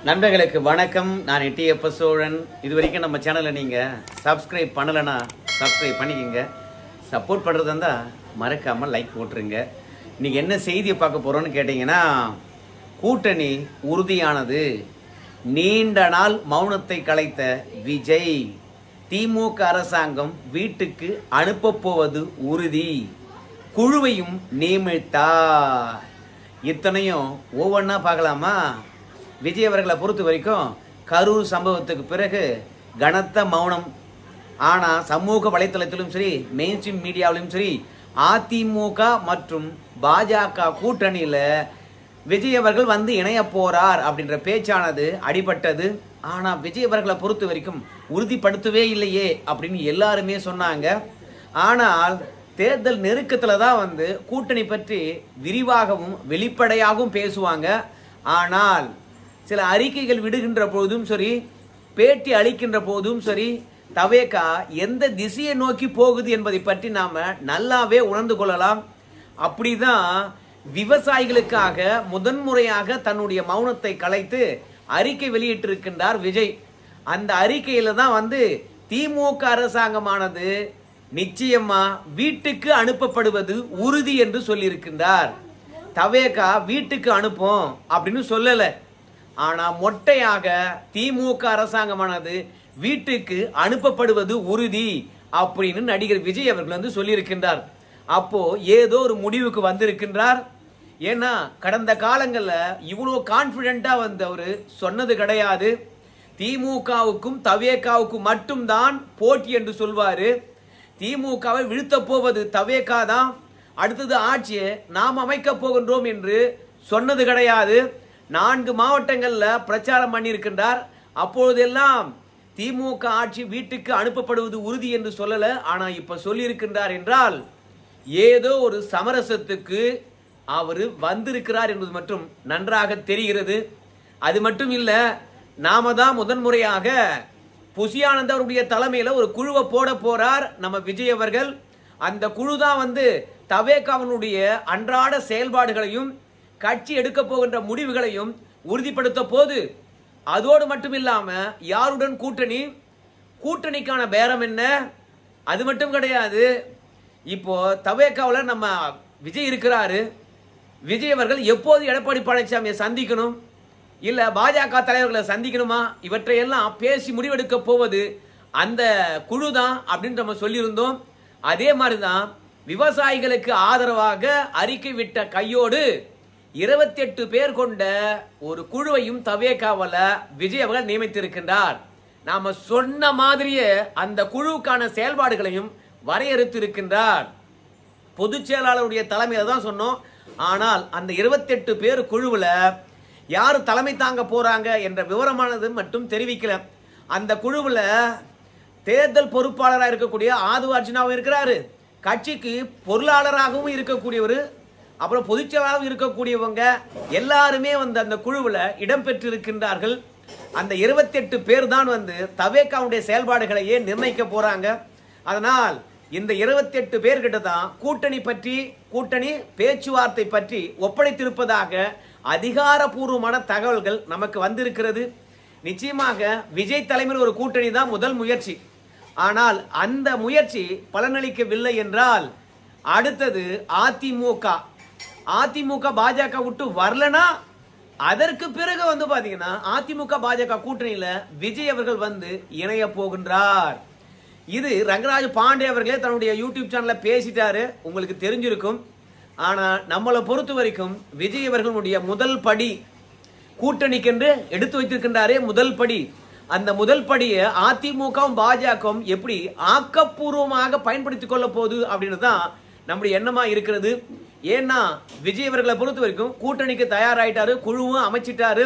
நண்பர்களுக்கு வணக்கம். நான் எட்டியப்ப சோழன். இது வரைக்கும் நம்ம சேனலை நீங்கள் சப்ஸ்கிரைப் பண்ணலைன்னா சப்ஸ்கிரைப் பண்ணிக்கோங்க. சப்போர்ட் பண்ணுறது இருந்தால் மறக்காமல் லைக் போட்டுருங்க. இன்றைக்கி என்ன செய்தியை பார்க்க போகிறோன்னு கேட்டிங்கன்னா, கூட்டணி உறுதியானது. நீண்ட நாள் மௌனத்தை கலைத்த விஜய், திமுக அரசாங்கம் வீட்டுக்கு அனுப்பப்போவது உறுதி, குழுவையும் நியமித்தார். இத்தனையும் ஒவ்வொன்றா பார்க்கலாமா? விஜய் அவர்களை பொறுத்த வரைக்கும் கரூர் சம்பவத்துக்கு பிறகு கனத்த மௌனம். ஆனால் சமூக வலைத்தளத்திலும் சரி, மெயின் ஸ்ட்ரீம் மீடியாவிலும் சரி, அதிமுக மற்றும் பாஜக கூட்டணியில் விஜய் அவர்கள் வந்து இணைய போறார் அப்படின்ற பேச்சானது அடிபட்டது. ஆனால் விஜய் அவர்களை பொறுத்த வரைக்கும் உறுதிப்படுத்தவே இல்லையே அப்படின்னு எல்லாருமே சொன்னாங்க. ஆனால் தேர்தல் நெருக்கத்தில் தான் வந்து கூட்டணி பற்றி விரிவாகவும் வெளிப்படையாகவும் பேசுவாங்க. ஆனால் சில அறிக்கைகள் விடுகின்ற போதும் சரி, பேட்டி அளிக்கின்ற போதும் சரி, தவேகா எந்த திசையை நோக்கி போகுது என்பதை பற்றி நாம நல்லாவே உணர்ந்து கொள்ளலாம். அப்படிதான் விவசாயிகளுக்காக முதன்முறையாக தன்னுடைய மௌனத்தை கலைத்து அறிக்கை வெளியிட்டிருக்கின்றார் விஜய். அந்த அறிக்கையில தான் வந்து திமுக அரசாங்கமானது நிச்சயமா வீட்டுக்கு அனுப்பப்படுவது உறுதி என்று சொல்லியிருக்கின்றார். தவேகா வீட்டுக்கு அனுப்போம் அப்படின்னு சொல்லல. ஆனா மொட்டையாக திமுக அரசாங்கமானது வீட்டுக்கு அனுப்பப்படுவது உறுதி அப்படின்னு நடிகர் விஜய் அவர்கள் வந்து சொல்லியிருக்கின்றார். அப்போ ஏதோ ஒரு முடிவுக்கு வந்திருக்கின்றார். ஏன்னா கடந்த காலங்கள்ல இவ்வளவு கான்பிடென்டா வந்து அவரு சொன்னது கிடையாது. திமுகவுக்கும் தவேகாவுக்கும் மட்டும்தான் போட்டி என்று சொல்வாரு. திமுகவை வீழ்த்த போவது தவேகா தான், அடுத்தது ஆட்சியை நாம் அமைக்க போகின்றோம் என்று சொன்னது கிடையாது. 4 மாவட்டங்கள்ல பிரச்சாரம் பண்ணியிருக்கின்றார். அப்பொழுதெல்லாம் திமுக ஆட்சி வீட்டுக்கு அனுப்பப்படுவது உறுதி என்று சொல்லல. ஆனா இப்ப சொல்லியிருக்கின்றார் என்றால் ஏதோ ஒரு சமரசத்துக்கு அவர் வந்திருக்கிறார் என்பது மட்டும் நன்றாக தெரிகிறது. அது மட்டும் இல்ல, நாம தான் முதன்முறையாக புசியானந்த் அவருடைய தலைமையில ஒரு குழுவை போட போறார் நம்ம விஜய் அவர்கள். அந்த குழு தான் வந்து தவேகாவினுடைய அன்றாட செயல்பாடுகளையும் கட்சி எடுக்க போகின்ற முடிவுகளையும் உறுதிப்படுத்த போது. அதோடு மட்டும் இல்லாம யாருடன் கூட்டணி, கூட்டணிக்கான பேரம் என்ன, அது மட்டும் கிடையாது. இப்போ தவேகாவில் நம்ம விஜய் இருக்கிறாரு. விஜய் அவர்கள் எப்போது எடப்பாடி பழனிசாமியை சந்திக்கணும், இல்ல பாஜக தலைவர்களை சந்திக்கணுமா, இவற்றையெல்லாம் பேசி முடிவெடுக்க போவது அந்த குழு தான் அப்படின்னு நம்ம சொல்லியிருந்தோம். அதே மாதிரிதான் விவசாயிகளுக்கு ஆதரவாக அறிக்கை விட்ட கையோடு 28 பேர் கொண்ட ஒரு குழுவையும் தவேகாவல விஜய் அவர்கள் நியமித்திருக்கின்றார். நாம சொன்ன மாதிரியே அந்த குழுவுக்கான செயல்பாடுகளையும் வரையறுத்து இருக்கின்றார். பொதுச் செயலாளருடைய தலைமையில தான் சொன்னோம். ஆனால் அந்த 28 பேர் குழுவுல யாரு தலைமை தாங்க போறாங்க என்ற விவரமானது மட்டும் தெரிவிக்கல. அந்த குழுவுல தேர்தல் பொறுப்பாளராக இருக்கக்கூடிய ஆது அர்ஜுனாவும் இருக்கிறாரு, கட்சிக்கு பொருளாளராகவும் இருக்கக்கூடியவர், அப்புறம் பொதுச்செயலாளராகவும் இருக்கக்கூடியவங்க எல்லாருமே வந்து அந்த குழுவில் இடம்பெற்றிருக்கின்றார்கள். அந்த 28 பேர் தான் வந்து தவேகாவுடைய செயல்பாடுகளையே நிர்ணயிக்க போறாங்க. அதனால் இந்த 28 பேர்கிட்ட தான் கூட்டணி பற்றி, கூட்டணி பேச்சுவார்த்தை பற்றி ஒப்படைத்திருப்பதாக அதிகாரப்பூர்வமான தகவல்கள் நமக்கு வந்திருக்கிறது. நிச்சயமாக விஜய் தலைமையில் ஒரு கூட்டணி தான் முதல் முயற்சி. ஆனால் அந்த முயற்சி பலனளிக்கவில்லை என்றால் அடுத்தது அதிமுக பாஜக விட்டு வரலனா அதற்கு பிறகு வந்து பாத்தீங்கன்னா அதிமுக பாஜக கூட்டணியில விஜய் அவர்கள் வந்து இணைய போகின்றார். இது ரங்கராஜ் பாண்டே அவர்களே தன்னுடைய யூடியூப் சேனல்ல பேசிட்டாரு, உங்களுக்கு தெரிஞ்சிருக்கும். ஆனா நம்மளை பொறுத்த வரைக்கும் விஜய் அவர்களுடைய முதல் படி கூட்டணிக்கென்று எடுத்து வைத்திருக்கின்றாரே முதல் படி, அந்த முதல் படியை அதிமுகவும் பாஜகவும் எப்படி ஆக்கப்பூர்வமாக பயன்படுத்திக் கொள்ள போகுது அப்படின்னு தான் நம்முடைய எண்ணமா இருக்கிறது. ஏன்னா விஜய் அவர்களை பொறுத்த வரைக்கும் கூட்டணிக்கு தயாராயிட்டாரு, குழுவும் அமைச்சிட்டாரு,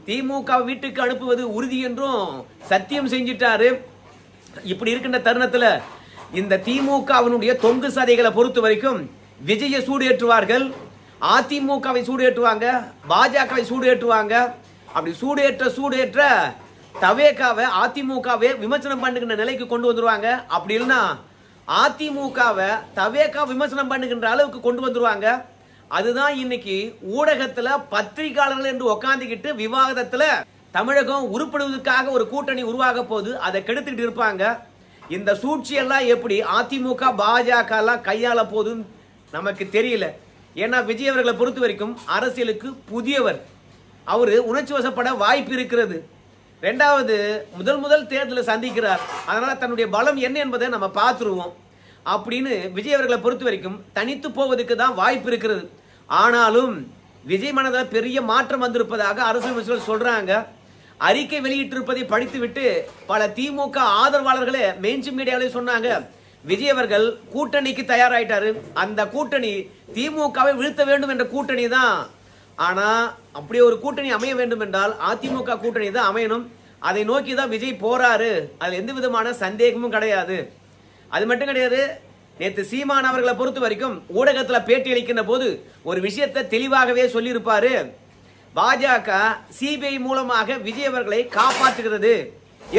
திமுக வீட்டுக்கு அனுப்புவது உறுதி என்றும் சத்தியம் செஞ்சிட்டாரு. இப்படி இருக்கின்ற தருணத்துல இந்த திமுகவினுடைய தொங்கு சதைகளை பொறுத்த வரைக்கும் விஜயை சூடேற்றுவார்கள், அதிமுகவை சூடேற்றுவாங்க, பாஜகவை சூடேற்றுவாங்க. அப்படி சூடேற்ற தவேகாவை அதிமுகவை விமர்சனம் பண்ணுகின்ற நிலைக்கு கொண்டு வந்துருவாங்க. அப்படி இல்லைன்னா அதிமுகவை தவேகா விமர்சனம் பண்ணுகின்ற அளவுக்கு கொண்டு வந்துருவாங்க. அதுதான் இன்னைக்கு ஊடகத்துல பத்திரிகையாளர்கள் என்று உட்கார்ந்துகிட்டு விவாதத்துல தமிழகம் உருப்படுவதற்காக ஒரு கூட்டணி உருவாக போது அதை கெடுத்துக்கிட்டு இருப்பாங்க. இந்த சூழ்ச்சியெல்லாம் எப்படி அதிமுக பாஜக எல்லாம் கையாள போதுன்னு நமக்கு தெரியல. ஏன்னா விஜய் அவர்களை பொறுத்த வரைக்கும் அரசியலுக்கு புதியவர், அவரு உணர்ச்சி வசப்பட வாய்ப்பு இருக்கிறது. ரெண்டாவது முதல் தேர்தலை சந்திக்கிறார், அதனால தன்னுடைய பலம் என்ன என்பதை நம்ம பார்த்துருவோம். அப்படின்னு விஜய் அவர்களை பொறுத்த வரைக்கும் தனித்து போவதற்கு தான் வாய்ப்பு இருக்கிறது. ஆனாலும் விஜய் மனதில் பெரிய மாற்றம் வந்திருப்பதாக அரசியல் விமர்சகர்கள் சொல்றாங்க. அறிக்கை வெளியிட்டிருப்பதை படித்துவிட்டு பல திமுக ஆதரவாளர்களே மெயின்ஸ்ட்ரீம் மீடியாவிலே சொன்னாங்க, விஜய் அவர்கள் கூட்டணிக்கு தயாராயிட்டாரு, அந்த கூட்டணி திமுகவை வீழ்த்த வேண்டும் என்ற கூட்டணி தான். ஆனா அப்படி ஒரு கூட்டணி அமைய வேண்டும் என்றால் அதிமுக கூட்டணி தான் அமையணும். அதை நோக்கி தான் விஜய் போறாரு, அதுல எந்த விதமான சந்தேகமும் கிடையாது. அது மட்டும் கிடையாது, நேற்று சீமான் அவர்களை பொறுத்த வரைக்கும் ஊடகத்தில் பேட்டி அளிக்கின்ற போது ஒரு விஷயத்தை தெளிவாகவே சொல்லியிருப்பாரு. பாஜக சிபிஐ மூலமாக விஜய் அவர்களை காப்பாற்றுகிறது.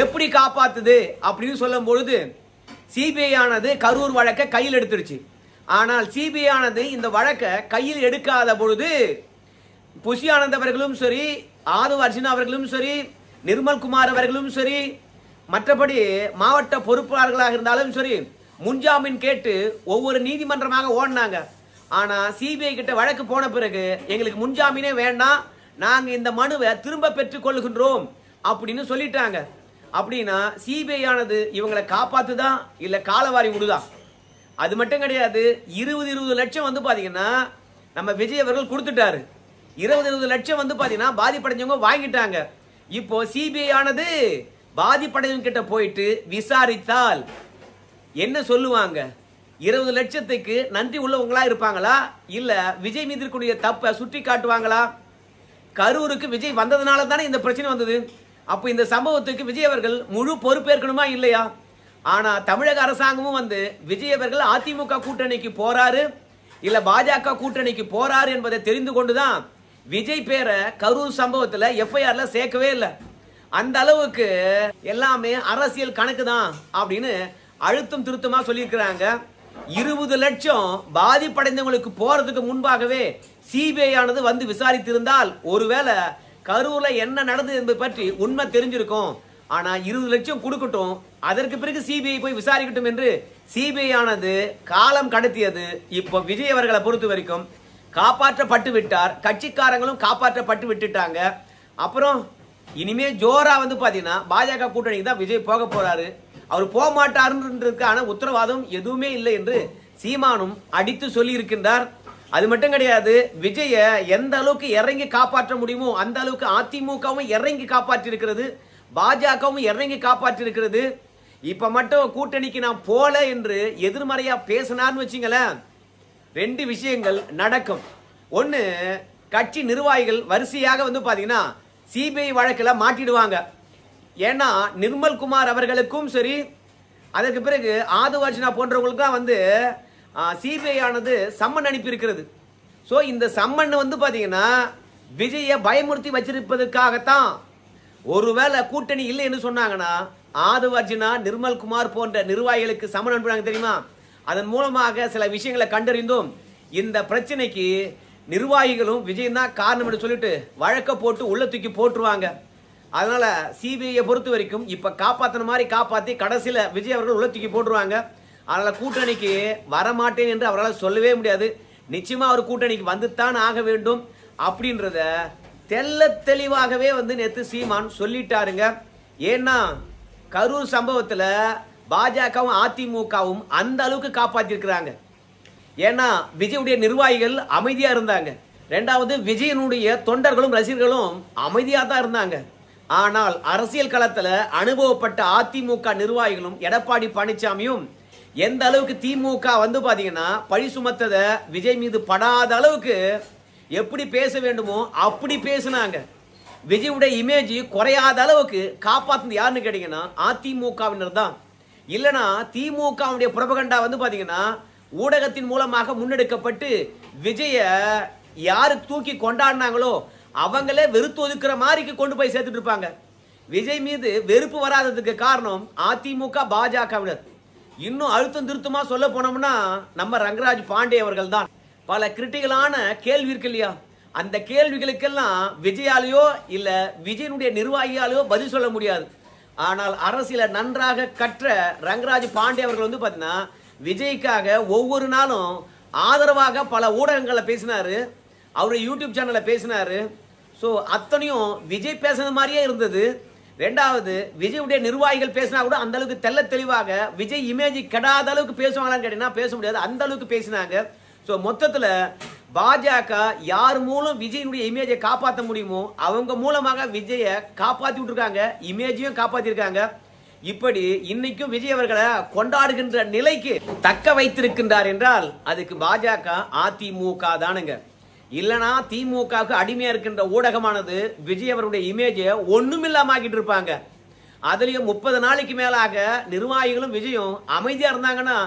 எப்படி காப்பாத்துது அப்படின்னு சொல்லும் பொழுது, சிபிஐ ஆனது கரூர் வழக்கை கையில் எடுத்துருச்சு. ஆனால் சிபிஐ ஆனது இந்த வழக்கை கையில் எடுக்காத பொழுது புஷி ஆனந்த் அவர்களும் சரி, ஆதவ் அர்ஜுனா அவர்களும் சரி, நிர்மல்குமார் அவர்களும் சரி, மற்றபடி மாவட்ட பொறுப்பாளர்களாக இருந்தாலும் சரி, முன்ஜாமீன் கேட்டு ஒவ்வொரு நீதிமன்றமாக ஓடினாங்க. ஆனா சிபிஐ கிட்ட வழக்கு போன பிறகு எங்களுக்கு முன்ஜாமீனே வேண்டாம், நாங்க இந்த மனுவை திரும்ப பெற்றுக் கொள்ளுகின்றோம் அப்படின்னு சொல்லிட்டாங்க. அப்படின்னா சிபிஐ ஆனது இவங்களை காப்பாத்துதா இல்ல காலவாரி விடுதா? அது மட்டும் கிடையாது, 20 லட்சம் வந்து பாத்தீங்கன்னா நம்ம விஜய் அவர்கள் கொடுத்துட்டாரு. 20 லட்சம் வந்து பாத்தீங்கன்னா பாதிப்படைஞ்சவங்க வாங்கிட்டாங்க. இப்போ சிபிஐ ஆனது பாதிப்படைஞ்சவங்க கிட்ட போயிட்டு விசாரித்தால் என்ன சொல்லுவாங்க? 20 லட்சத்துக்கு நன்றி உள்ளவங்களா இருப்பாங்களா, இல்ல விஜய் மீது இருக்கக்கூடிய தப்பை சுட்டி காட்டுவாங்களா? கரூருக்கு விஜய் வந்ததுனால தானே இந்த பிரச்சனை வந்தது. அப்ப இந்த சம்பவத்துக்கு விஜய் அவர்கள் முழு பொறுப்பேற்கணுமா இல்லையா? ஆனா தமிழக அரசாங்கமும் வந்து விஜய் அவர்கள் அதிமுக கூட்டணிக்கு போறாரு இல்ல பாஜக கூட்டணிக்கு போறாரு என்பதை தெரிந்து கொண்டுதான் விஜய் பேரை கரூர் சம்பவத்துல எஃப்ஐஆர்ல சேர்க்கவே இல்லை. அந்த அளவுக்கு எல்லாமே அரசியல் கணக்கு தான் அப்படின்னு அழுத்தம் திருத்தமா சொல்லியிருக்கிறாங்க. 20 லட்சம் பாதிப்படைந்தவங்களுக்கு போறதுக்கு முன்பாகவே சிபிஐ ஆனது வந்து விசாரித்திருந்தால் ஒருவேளை கரூர்ல என்ன நடந்தது என்பது பற்றி உண்மை தெரிஞ்சிருக்கும். ஆனா 20 லட்சம் கொடுக்கட்டும், அதற்கு பிறகு சிபிஐ போய் விசாரிக்கட்டும் என்று சிபிஐ ஆனது காலம் கடத்தியது. இப்போ விஜய் அவர்களை பொறுத்த வரைக்கும் காப்பாற்றப்பட்டு விட்டார், கட்சிக்காரங்களும் காப்பாற்றப்பட்டு விட்டுட்டாங்க. அப்புறம் இனிமே ஜோரா வந்து பாத்தீங்கன்னா பாஜக கூட்டணிக்கு தான் விஜய் போக போறாரு. அவர் போக மாட்டாருன்றதுக்கான உத்தரவாதம் எதுவுமே இல்லை என்று சீமானும் அடித்து சொல்லி இருக்கின்றார். அது மட்டும் கிடையாது, விஜய எந்த அளவுக்கு இறங்கி காப்பாற்ற முடியுமோ அந்த அளவுக்கு அதிமுகவும் இறங்கி காப்பாற்றி இருக்கிறது, பாஜகவும் இறங்கி காப்பாற்றி இருக்கிறது. இப்ப மட்டும் கூட்டணிக்கு நான் போல என்று எதிர்மறையா பேசினார்னு வச்சுங்களேன், 2 விஷயங்கள் நடக்கும். ஒன்னு, கட்சி நிர்வாகிகள் வரிசையாக வந்து பாத்தீங்கன்னா சிபிஐ வழக்கில் மாட்டிடுவாங்க. ஏன்னா நிர்மல்குமார் அவர்களுக்கும் சரி, அதற்கு பிறகு ஆதவ் அர்ஜுனா போன்றவங்களுக்கும் வந்து சிபிஐ ஆனது சம்மன் அனுப்பி இருக்கிறது. ஸோ இந்த சம்மன் வந்து பாத்தீங்கன்னா விஜயை பயமுறுத்தி வச்சிருப்பதற்காகத்தான். ஒருவேளை கூட்டணி இல்லை என்று சொன்னாங்கன்னா ஆதவ் அர்ஜுனா, நிர்மல்குமார் போன்ற நிர்வாகிகளுக்கு சம்மன் அனுப்புறாங்க தெரியுமா? அதன் மூலமாக சில விஷயங்களை கண்டறிந்தோம். இந்த பிரச்சனைக்கு நிர்வாகிகளும் விஜய் தான் காரணம் என்று சொல்லிட்டு வழக்க போட்டு உள்ள தூக்கி போட்டுருவாங்க. அதனால சிபிஐ பொறுத்த வரைக்கும் இப்ப காப்பாத்தின மாதிரி காப்பாத்தி கடைசியில விஜய் அவர்கள் உள்ள தூக்கி போட்டுருவாங்க. அதனால கூட்டணிக்கு வரமாட்டேன் என்று அவரால் சொல்லவே முடியாது. நிச்சயமா அவர் கூட்டணிக்கு வந்துத்தான் ஆக வேண்டும் அப்படின்றத தெல்ல தெளிவாகவே வந்து நேற்று சீமான் சொல்லிட்டாருங்க. ஏன்னா கரூர் சம்பவத்துல பாஜகவும் அதிமுகவும் அந்த அளவுக்கு காப்பாற்றிருக்கிறாங்க. ஏன்னா விஜயுடைய நிர்வாகிகள் அமைதியா இருந்தாங்க. ரெண்டாவது விஜயனுடைய தொண்டர்களும் ரசிகர்களும் அமைதியா தான் இருந்தாங்க. ஆனால் அரசியல் களத்துல அனுபவப்பட்ட அதிமுக நிர்வாகிகளும் எடப்பாடி பழனிசாமியும் எந்த அளவுக்கு திமுக வந்து பாத்தீங்கன்னா பழி சுமத்தத விஜய் மீது படாத அளவுக்கு எப்படி பேச வேண்டுமோ அப்படி பேசினாங்க. விஜயுடைய இமேஜ் குறையாத அளவுக்கு காப்பாத்துனது யாருன்னு கேட்டீங்கன்னா அதிமுகவினர் தான். இல்லனா திமுகவுடைய புரபகண்டா வந்து பாத்தீங்கன்னா ஊடகத்தின் மூலமாக முன்னெடுக்கப்பட்டு விஜய யாரு தூக்கி கொண்டாடினாங்களோ அவங்களே வெறுத்து ஒதுக்குற மாதிரி கொண்டு போய் சேர்த்துட்டு இருப்பாங்க. விஜய் மீது வெறுப்பு வராததுக்கு காரணம் அதிமுக பாஜகவினர். இன்னும் அழுத்தம் திருத்தமா சொல்ல போனோம்னா நம்ம ரங்கராஜ் பாண்டே அவர்கள் தான். பல கிரிட்டிக்கலான கேள்வி இருக்கு இல்லையா, அந்த கேள்விகளுக்கெல்லாம் விஜயாலேயோ இல்ல விஜயனுடைய நிர்வாகியாலேயோ பதில் சொல்ல முடியாது. ஆனால் அரசியல நன்றாக கற்ற ரங்கராஜ் பாண்டே அவர்கள் வந்து பாத்தீங்கன்னா விஜய்க்காக ஒவ்வொரு நாளும் ஆதரவாக பல ஊடகங்கள்ல பேசினாரு, அவருடைய யூடியூப் சேனல்ல பேசினாரு. ஸோ அத்தனையும் விஜய் பேசுறது மாதிரியே இருந்தது. ரெண்டாவது, விஜயுடைய நிர்வாகிகள் பேசினா கூட அந்த அளவுக்கு தெல்ல தெளிவாக விஜய் இமேஜ் கெடாத அளவுக்கு பேசுவாங்களான்னு கேட்டீங்கன்னா பேச முடியாது, அந்த அளவுக்கு பேசினாங்க. ஸோ மொத்தத்துல பாஜக யார் மூலம் விஜயனுடைய இமேஜை காப்பாற்ற முடியுமோ அவங்க மூலமாக விஜயை காப்பாத்தி விட்டுருக்காங்க, இமேஜையும் காப்பாத்திருக்காங்க. இப்படி இன்னைக்கும் விஜய் அவர்களை கொண்டாடுகின்ற நிலைக்கு தக்க வைத்திருக்கின்றார் என்றால் அதுக்கு பாஜக அதிமுக தானுங்க. இல்லனா திமுகவுக்கு அடிமையா இருக்கின்ற ஊடகமானது விஜய் அவருடைய இமேஜை ஒண்ணுமில்லாம ஆக்கிட்டு இருப்பாங்க. அதுலயும் 30 நாளைக்கு மேலாக நிர்வாகிகளும் விஜயும் அமைதியா இருந்தாங்கன்னா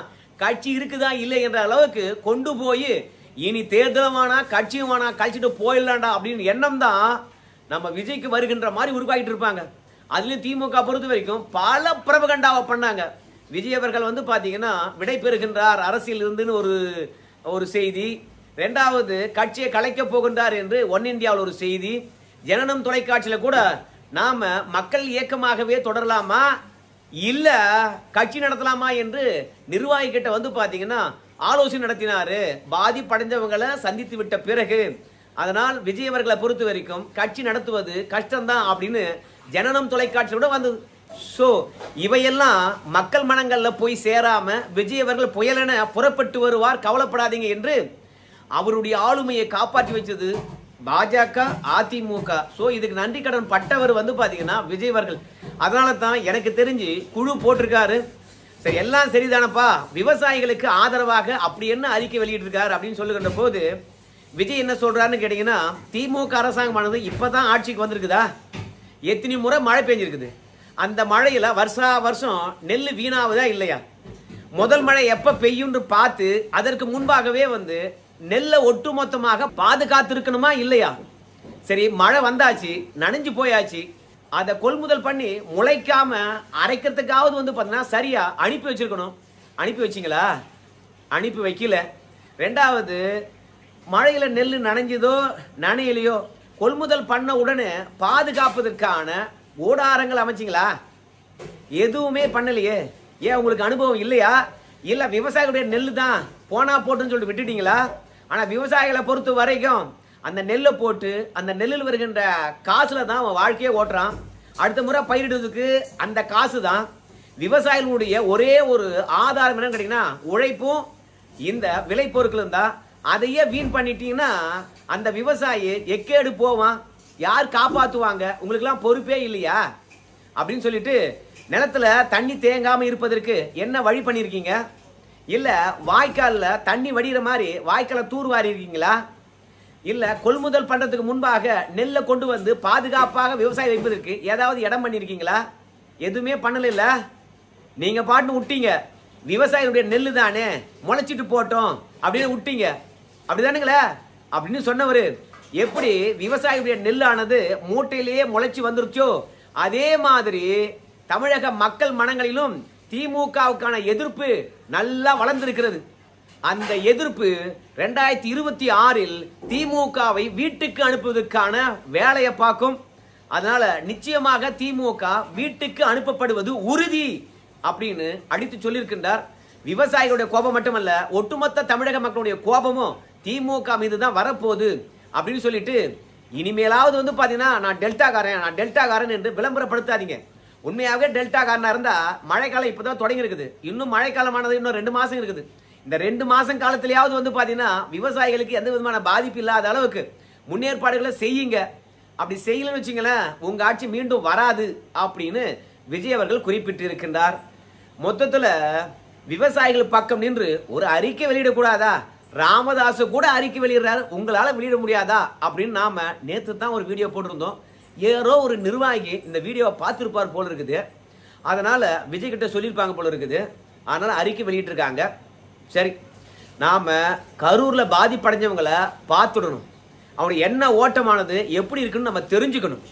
கட்சி இருக்குதா இல்லை என்ற அளவுக்கு கொண்டு போய் இனி தேர்தலுமானா கட்சியுமானா கழிச்சுட்டு போயிடலாண்டா அப்படின்னு எண்ணம் தான் நம்ம விஜய்க்கு வருகின்ற மாதிரி உருவாக்கிட்டு இருப்பாங்க. அதுலயும் திமுக பொறுத்த வரைக்கும் பல பிரபகண்டாவை பண்ணாங்க. விஜய் அவர்கள் வந்து பாத்தீங்கன்னா விடை பெறுகின்றார் அரசியல் இருந்துன்னு ஒரு செய்தி. ரெண்டாவது, கட்சியை கலைக்க போகின்றார் என்று ஒன் இந்தியாவில் ஒரு செய்தி. ஜனனம் தொலைக்காட்சியில கூட நாம மக்கள் இயக்கமாகவே தொடரலாமா இல்ல கட்சி நடத்தலாமா என்று நிர்வாகி கிட்ட வந்து பாத்தீங்கன்னா ஆலோசனை நடத்தினாரு, பாதிப்படைந்தவங்களை சந்தித்து விட்ட பிறகு. அதனால் விஜய் அவர்களை பொறுத்த வரைக்கும் கட்சி நடத்துவது கஷ்டம்தான் அப்படின்னு ஜனனம் தொலைக்காட்சியோட வந்தது. சோ இவையெல்லாம் மக்கள் மனங்கள்ல போய் சேராம விஜய் அவர்கள் புயலென புறப்பட்டு வருவார், கவலைப்படாதீங்க என்று அவருடைய ஆளுமையை காப்பாற்றி வச்சது பாஜக அதிமுக. சோ இதுக்கு நன்றி கடன் பட்டவர் வந்து பாத்தீங்கன்னா விஜய் அவர்கள். அதனால தான் எனக்கு தெரிஞ்சு குழு போட்டிருக்காரு. சரி, எல்லாம் சரிதானப்பா, விவசாயிகளுக்கு ஆதரவாக அப்படி என்ன அறிக்கை வெளியிட்டு இருக்காரு அப்படின்னு சொல்லுகின்ற போது விஜய் என்ன சொல்றாருன்னு கேட்டீங்கன்னா, திமுக அரசாங்கமானது இப்பதான் ஆட்சிக்கு வந்திருக்குதா, எத்தனை முறை மழை பெஞ்சிருக்குது, அந்த மழையில வருஷம் நெல் வீணாவதா இல்லையா, முதல் மழை எப்ப பெய்யும்னு பார்த்து அதற்கு முன்பாகவே வந்து நெல்லை ஒட்டுமொத்தமாக பாதுகாத்து இருக்கணுமா இல்லையா. சரி, மழை வந்தாச்சு, நனைஞ்சு போயாச்சு, அதை கொள்முதல் பண்ணி முளைக்காம அரைக்கிறதுக்காவது வந்து பார்த்தீங்கன்னா சரியா அனுப்பி வச்சிருக்கணும். அனுப்பி வச்சிங்களா? அனுப்பி வைக்கல. ரெண்டாவது, மழையில நெல் நனைஞ்சதோ நனையிலையோ கொள்முதல் பண்ண உடனே பாதுகாப்பதற்கான ஓடாரங்கள் அமைச்சிங்களா? எதுவுமே பண்ணலையே. ஏன் உங்களுக்கு அனுபவம் இல்லையா? இல்ல விவசாயிகளுடைய நெல் தான் போனா போட்டுன்னு சொல்லிட்டு விட்டுட்டீங்களா? ஆனா விவசாயிகளை பொறுத்த வரைக்கும் அந்த நெல்லை போட்டு அந்த நெல்லில் வருகின்ற காசுல தான் அவன் வாழ்க்கையை ஓட்டுறான். அடுத்த முறை பயிரிடுவதற்கு அந்த காசு தான். விவசாயிகளுடைய ஒரே ஒரு ஆதாரம் என்னன்னு கேட்டீங்கன்னா உழைப்பும் இந்த விளை பொருட்களும் தான். அதையே வீண் பண்ணிட்டீங்கன்னா அந்த விவசாயி எக்கேடு போவான். யார் காப்பாத்துவாங்க? உங்களுக்கு எல்லாம் பொறுப்பே இல்லையா அப்படின்னு சொல்லிட்டு நிலத்துல தண்ணி தேங்காம இருப்பதற்கு என்ன வழி பண்ணிருக்கீங்க? இல்ல வாய்க்கால்ல தண்ணி வடிகிற மாதிரி வாய்க்கால தூர்வாரி இருக்கீங்களா? இல்ல கொள்முதல் பண்றதுக்கு முன்பாக நெல்லை கொண்டு வந்து பாதுகாப்பாக விவசாயம் வைப்பதற்கு ஏதாவது இடம் பண்ணிருக்கீங்களா? எதுவுமே பண்ணல. நீங்க பாட்டு விட்டீங்க, விவசாயிகளுடைய நெல்லு தானே முளைச்சிட்டு போட்டோம் அப்படின்னு விட்டீங்க. அப்படிதானுங்களே அப்படின்னு சொன்னவரு எப்படி விவசாயிகளுடைய நெல்லானது மூட்டையிலேயே முளைச்சி வந்துருச்சோ அதே மாதிரி தமிழக மக்கள் மனங்களிலும் திமுகவுக்கான எதிர்ப்பு நல்லா வளர்ந்திருக்கிறது. அந்த எதிர்ப்பு 2026 திமுகவை வீட்டுக்கு அனுப்புவதற்கான வேலையை பார்க்கும். அதனால நிச்சயமாக திமுக வீட்டுக்கு அனுப்பப்படுவது உறுதி அப்படின்னு அடித்து சொல்லியிருக்கின்றார். விவசாயிகளுடைய கோபம் மட்டுமல்ல, ஒட்டுமொத்த தமிழக மக்களுடைய கோபமும் திமுக மீது தான் வரப்போகுது அப்படின்னு சொல்லிட்டு இனிமேலாவது வந்து பாத்தீங்கன்னா நான் டெல்டாக்காரன் என்று விளம்பரப்படுத்தாதீங்க. உண்மையாகவே டெல்டாக்காரனா இருந்தா மழைக்காலம் இப்பதான் தொடங்கி இருக்குது. இன்னும் மழைக்காலமானது இன்னும் 2 மாசம் இருக்குது. இந்த 2 மாசம் காலத்திலேயாவது வந்து பாத்தீங்கன்னா விவசாயிகளுக்கு எந்த விதமான பாதிப்பு இல்லாத அளவுக்கு முன்னேற்பாடுகளை செய்யுங்க. அப்படி செய்யலன்னு வச்சுங்களேன் உங்க ஆட்சி மீண்டும் வராது அப்படின்னு விஜய் அவர்கள் குறிப்பிட்டு இருக்கின்றார். மொத்தத்துல விவசாயிகள் பக்கம் நின்று ஒரு அறிக்கை வெளியிடக்கூடாதா? ராமதாஸ் கூட அறிக்கை வெளியிடுறாரு, உங்களால வெளியிட முடியாதா அப்படின்னு நாம நேற்று தான் ஒரு வீடியோ போட்டிருந்தோம். ஏதோ ஒரு நிர்வாகி இந்த வீடியோவை பார்த்திருப்பார் போல இருக்குது. அதனால விஜய் கிட்ட சொல்லியிருப்பாங்க போல இருக்குது. அதனால அறிக்கை வெளியிட்டு இருக்காங்க. சரி, நாம கரூர்ல பாதிப்படைஞ்சவங்களை பார்த்துடணும். அவனுடைய என்ன ஓட்டமானது எப்படி இருக்குன்னு நம்ம தெரிஞ்சுக்கணும்.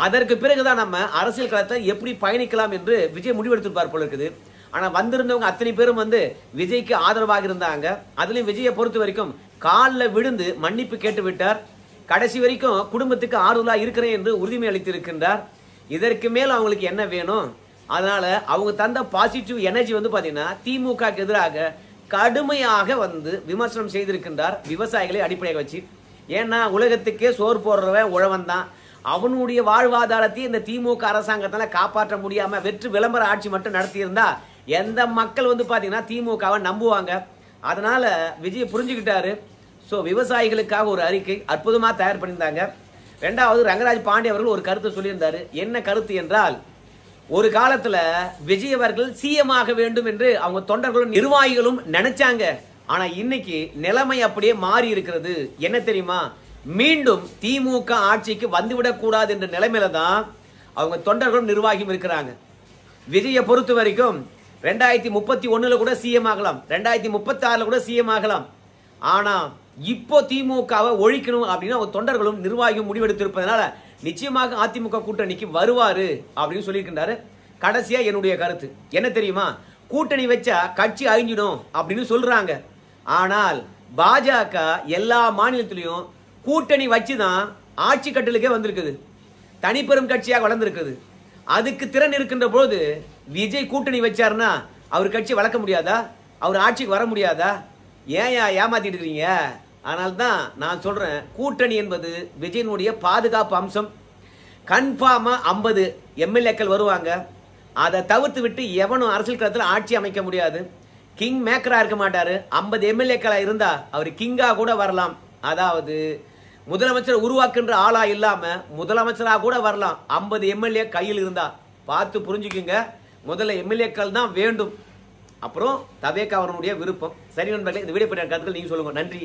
அதற்கு பிறகுதான் நம்ம அரசியல் களத்தை எப்படி பயணிக்கலாம் என்று விஜய் முடிவெடுத்திருப்பார் போல இருக்குது. ஆனா வந்திருந்தவங்க அத்தனை பேரும் வந்து விஜய்க்கு ஆதரவாக இருந்தாங்க. அதுலயும் விஜயை பொறுத்த வரைக்கும் காலில் விழுந்து மன்னிப்பு கேட்டு விட்டார். கடைசி வரைக்கும் குடும்பத்துக்கு ஆறுதலா இருக்கிறேன் என்று உறுதிமை அளித்திருக்கின்றார். இதற்கு மேல் அவங்களுக்கு என்ன வேணும்? அதனால அவங்க தந்த பாசிட்டிவ் எனர்ஜி வந்து பாத்தீங்கன்னா திமுகக்கு எதிராக கடுமையாக வந்து விமர்சனம் செய்திருக்கின்றார், விவசாயிகளை அடிப்படையாக வச்சு. ஏன்னா உலகத்துக்கே சோறு போடுறவன் உழவன் தான். அவனுடைய வாழ்வாதாரத்தை இந்த திமுக அரசாங்கத்தால காப்பாற்ற முடியாம வெற்று விளம்பர ஆட்சி மட்டும் நடத்தியிருந்தா எந்த மக்கள் வந்து பாத்தீங்கன்னா திமுகவை நம்புவாங்க. அதனால விஜய் புரிஞ்சுக்கிட்டாரு. ஸோ விவசாயிகளுக்காக ஒரு அறிக்கை அற்புதமா தயார் பண்ணியிருந்தாங்க. ரெண்டாவது ரங்கராஜ் பாண்டே அவர்கள் ஒரு கருத்தை சொல்லியிருந்தாரு. என்ன கருத்து என்றால், ஒரு காலத்துல விஜய் அவர்கள் சிஎம் ஆக வேண்டும் என்று அவங்க தொண்டர்களும் நிர்வாகிகளும் நினைச்சாங்க. ஆனா இன்னைக்கு நிலைமை அப்படியே மாறி இருக்கிறது. என்ன தெரியுமா? மீண்டும் திமுக ஆட்சிக்கு வந்துவிடக் கூடாது என்ற நிலைமையில தான் அவங்க தொண்டர்களும் நிர்வாகியும் இருக்கிறாங்க. விஜயை பொறுத்த வரைக்கும் 2031 கூட சிஎம் ஆகலாம், 2036 கூட சிஎம் ஆகலாம். ஆனா இப்போ திமுகவை ஒழிக்கணும் அப்படின்னு அவங்க தொண்டர்களும் நிர்வாகியும் முடிவெடுத்திருப்பதனால நிச்சயமாக அதிமுக கூட்டணிக்கு வருவாரு அப்படின்னு சொல்லியிருக்கின்றாரு. கடைசியா என்னுடைய கருத்து என்ன தெரியுமா? கூட்டணி வச்சா கட்சி அழிஞ்சிடும் அப்படின்னு சொல்றாங்க. ஆனால் பாஜக எல்லா மாநிலத்திலையும் கூட்டணி வச்சுதான் ஆட்சி கட்டலுக்கே வந்திருக்குது, தனிப்பெரும் கட்சியாக வளர்ந்திருக்குது. அதுக்கு திறன் இருக்கின்ற போது விஜய் கூட்டணி வச்சாருன்னா அவர் கட்சி வளர்க்க முடியாதா? அவர் ஆட்சிக்கு வர முடியாதா? ஏன் ஏமாத்திட்டு இருக்கீங்க? அதனால்தான் நான் சொல்றேன், கூட்டணி என்பது விஜயனுடைய பாதுகாப்பு அம்சம். கன்ஃபார்மா 50 எம்எல்ஏக்கள் வருவாங்க. அதை தவிர்த்து விட்டு எவனும் அரசியல் களத்தில் ஆட்சி அமைக்க முடியாது. கிங் மேக்கரா இருக்க மாட்டாரு. 50 எம்எல்ஏக்களா இருந்தா அவர் கிங்கா கூட வரலாம். அதாவது முதலமைச்சர் உருவாக்குன்ற ஆளா இல்லாம முதலமைச்சரா கூட வரலாம். 50 எம்எல்ஏ கையில் இருந்தா பார்த்து புரிஞ்சுக்குங்க. முதல்ல எம்எல்ஏக்கள் தான் வேண்டும். அப்புறம் தவேகா அவருடைய விருப்பம். சரி நண்பர்களே, இந்த வீடியோ பற்றிய கருத்துக்கள் நீங்க சொல்லுங்க. நன்றி.